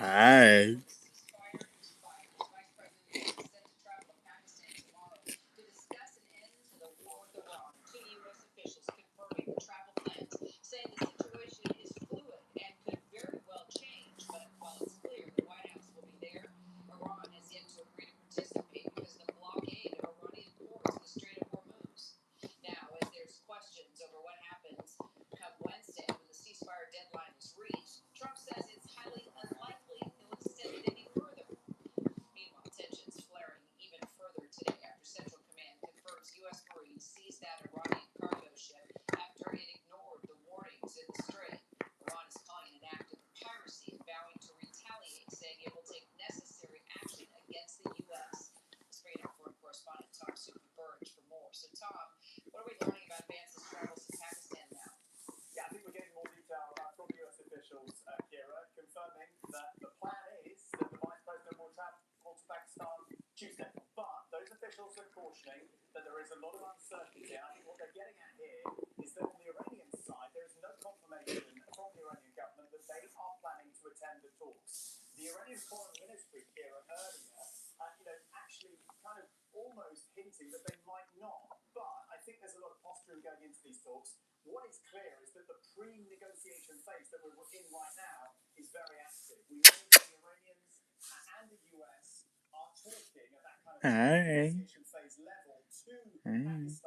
Hi. Hi. Hi.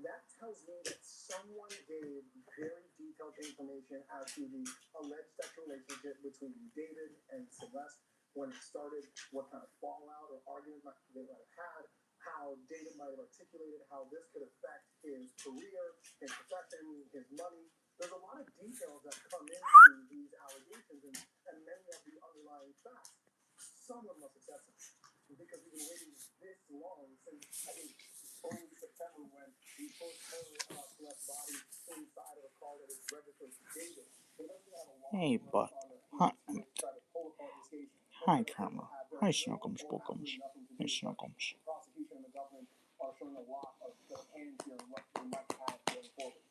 That tells me that someone gave very detailed information as to the alleged sexual relationship between David and Celeste, when it started, what kind of fallout or argument they might have had, how David might have articulated how this could affect his career, his profession, his money. There's a lot of details that come into these allegations and many of the underlying facts. Someone must have said something because we've been waiting this long since, I think, early September when we first heard about Celeste's body inside of a car that was registered to David. They don't have a long Hey, run but on the hi, to try to pull apart this case. hi, Karma. Hi, Snuggums, Bookums. Hey, Snuggums. The prosecution and the government are showing a lot of their hands here and what they might have going forward.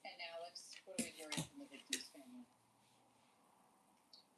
And Alex, what are we hearing from the victim's family?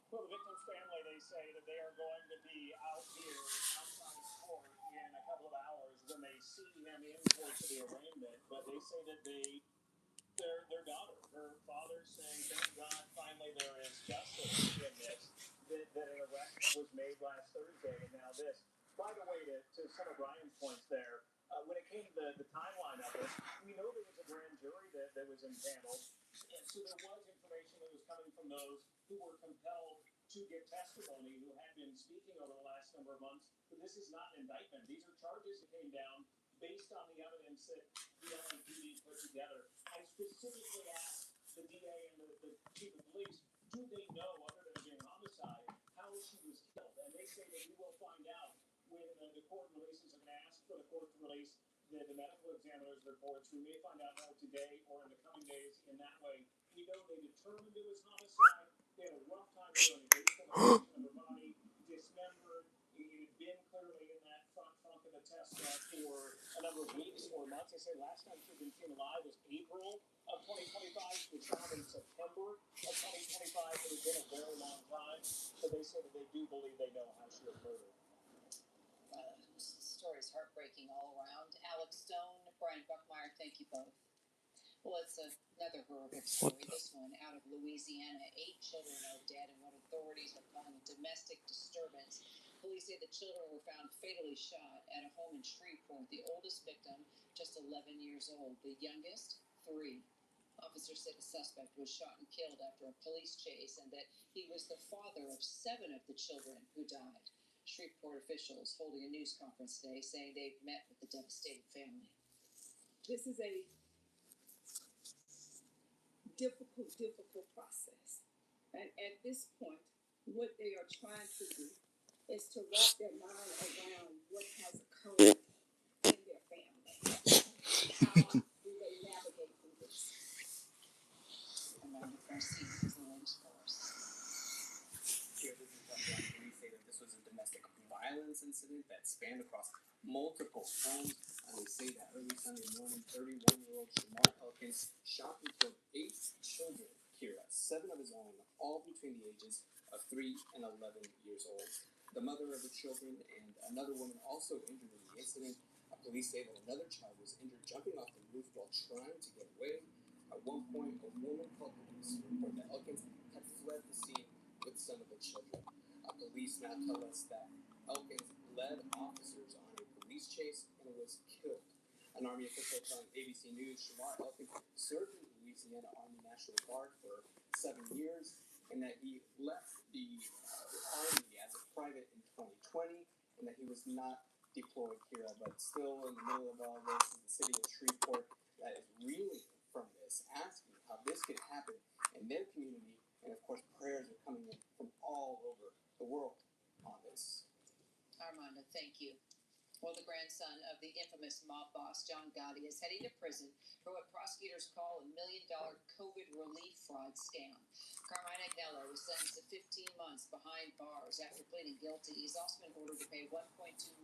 Well, the victim's family, they say that they are going to be out here outside of court in a couple of hours when they see him in court for the arraignment. But they say that their daughter, her father, saying, "Thank God, finally there is justice in this." That an arrest was made last Thursday, and now this. By the way, to some of Ryan's points there, when it came to the timeline of this, we know there was a grand jury that was impaneled, and so there was information that was coming from those who were compelled to give testimony, who had been speaking over the last number of months. But this is not an indictment. These are charges that came down based on the evidence that the LAPD put together. I specifically asked the DA and the chief of police, do they know, other than being homicide, how she was killed? And they say that we will find out when the court releases and ask for the court to release the medical examiner's reports. We may find out more today or in the coming days. In that way, we know they determined it was homicide. They had a rough time doing it based on the condition of her body, dismembered. It had been clearly in that front of the test for a number of weeks or months. They say last time she had been seen alive was April of 2025. She was found in September of 2025. It had been a very long time. So they say that they do believe they know how she was murdered. Story is heartbreaking all around. Alex Stone, Brian Buckmeyer, thank you both. Well, it's another horrific story. This one out of Louisiana. 8 children are dead in what authorities are calling a domestic disturbance. Police say the children were found fatally shot at a home in Shreveport. The oldest victim, just 11 years old. The youngest, 3. Officers said the suspect was shot and killed after a police chase and that he was the father of 7 of the children who died. Shreveport officials holding a news conference today saying they've met with the devastated family. This is a difficult process. And at this point, what they are trying to do is to wrap their mind around what has occurred in their family. How do they navigate through this? Amanda Garcia is the latest for us. Here, this is what police say that this was a domestic violence incident that spanned across multiple homes. And they say that early Sunday morning, 31-year-old Shamar Elkins shot and killed 8 children, Kira, 7 of his own, all between the ages of 3 and 11 years old. The mother of the children and another woman also injured in the incident. Police say that another child was injured jumping off the roof while trying to get away. At one point, a woman called police to report that Elkins had fled the scene with some of the children. Police now tell us that Elkins led officers on a police chase and was killed. An Army official telling ABC News Shamar Elkins served in the Louisiana Army National Guard for 7 years and that he left the Army as a private in 2020 and that he was not deployed here. But still in the middle of all this is the city of Shreveport that is reeling from this, asking how this could happen in their community. And of course, prayers are coming in from all over the world on this. Armando, thank you. Well, the grandson of the infamous mob boss, John Gotti, is heading to prison for what prosecutors call a $1 million COVID relief fraud scam. Carmine Agnello was sentenced to 15 months behind bars after pleading guilty. He's also been ordered to pay $1.2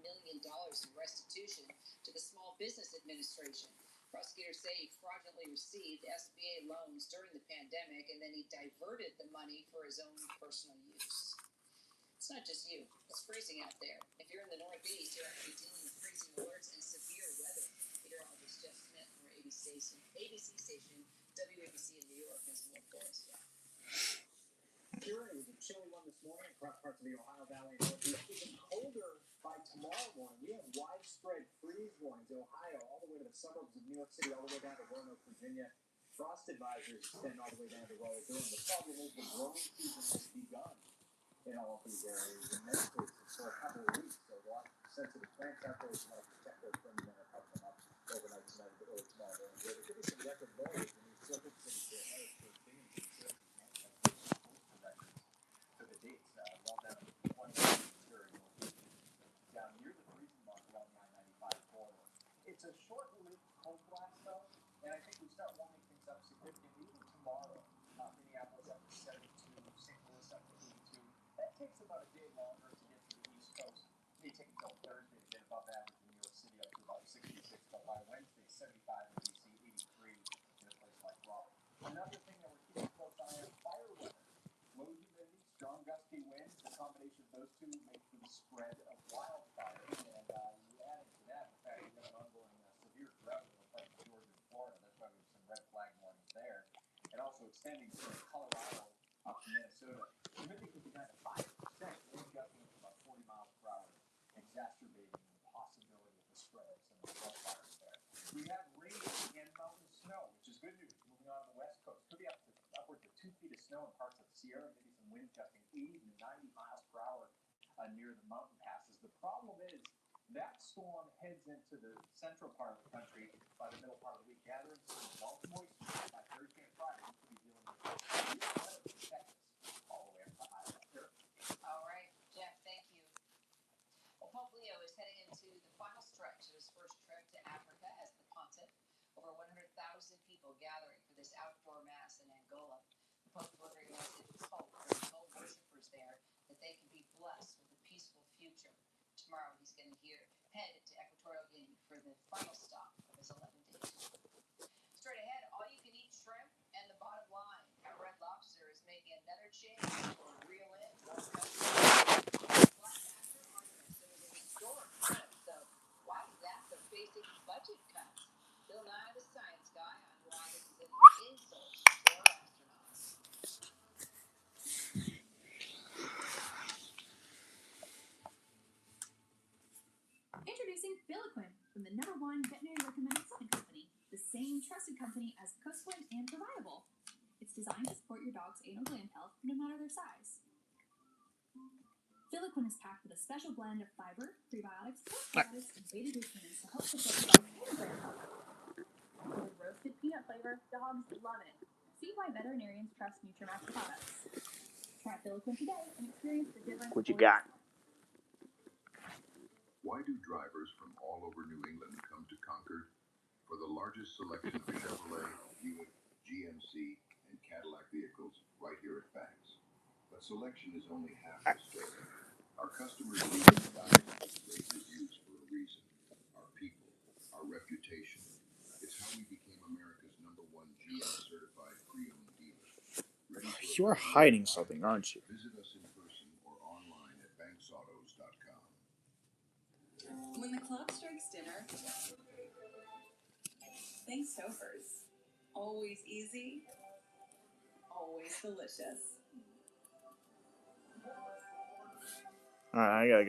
million in restitution to the Small Business Administration. Prosecutors say he fraudulently received SBA loans during the pandemic, and then he diverted the money for his own personal use. It's not just you. It's freezing out there. If you're in the Northeast, you're actually dealing with freezing alerts and severe weather. Meteorologist Jeff Smith from our ABC station, WABC in New York, has more for us. Sure, it was a chilly one this morning across parts of the Ohio Valley and Northeast. Even colder by tomorrow morning, we have widespread freeze warnings in Ohio, all the way to the suburbs of New York City, all the way down to Roanoke, Virginia. Frost advisories extend all the way down to Raleigh, Durham. The problem is the growing season has begun in all of these areas, in many cases, for a couple of weeks. So a lot of sensitive plants out there, you want to protect those from coming up overnight tonight or early tomorrow morning. There could be some record lows in these circuit cities here. To the dates, well down to 20 down near the freezing mark along the I-95 corridor. It's a short-lived cold blast, though, and I think we start warming things up significantly even tomorrow. Minneapolis up to 72, St. Louis up to 82. That takes about a day longer to get to the East Coast. It may take until Thursday to get above average in New York City up to about 66, but by Wednesday, 75 in D.C., 83 in a place like Raleigh. Another thing that we're keeping a close eye on, fire weather. Low humidity, strong gusty winds, the combination of those two make for the spread of wildfire. And you add into that the fact we have an ongoing severe drought in parts of Georgia and Florida. That's why we have some red flag warnings there. And also extending from Colorado up to Minnesota. Humidity could be down to 5%, wind gusting up to about 40 miles per hour, exacerbating the possibility of the spread of some wildfires there. We have rain and mountain snow, which is good news. Moving on to the west coast, could be upwards of 2 feet of snow in parts of the Sierra, maybe some winds gusting 80 to 90 miles per hour near the mountain passes. The problem is that storm heads into the central part of the country by the middle part of the week, gathering some bulk moisture by Thursday and Friday. We could be dealing with severe weather from Texas all the way up to Iowa. Sure. All right, Jeff, thank you. Well, Pope Leo is heading into the final stretch of his first trip to Africa as the pontiff. Over 100,000 people gathering for this outdoor mass in Angola. The Pope delivering a message of hope for his home worshippers there that they can be blessed with a peaceful future. Tomorrow he's going to head to Equatorial Guinea for the final stop of his 11-day tour. Straight ahead, all-you-can-eat shrimp and the bottom line. Red Lobster is making another change for real-in West Coast. Black actor Artemis is a historic episode. Why is that the basic budget cuts? Bill Nye, the science guy, on why this is an insult to our astronauts. Introducing Filaquin from the #1 veterinary recommended supplement company, the same trusted company as Coastwind and Providable. It's designed to support your dog's anal gland health no matter their size. Filaquin is packed with a special blend of fiber, prebiotics, postbiotics, and beta-glucans to help support your dog's anal gland health. With roasted peanut flavor, dogs love it. See why veterinarians trust Nutramax products. Try Filaquin today and experience the difference. What you got? Why do drivers from all over New England come to Concord? For the largest selection of Chevrolet, Buick, GMC, and Cadillac vehicles right here at Facts. But selection is only half the story. Our customers leave thousands of great reviews for a reason. Our people, our reputation. It's how we became America's #1 GM certified pre-owned dealer. Ready for You're hiding something, aren't you? Visit us in person or online at banksautos.com. When the club strikes dinner, think Stouffer's. Always easy, always delicious. Alright, I gotta go.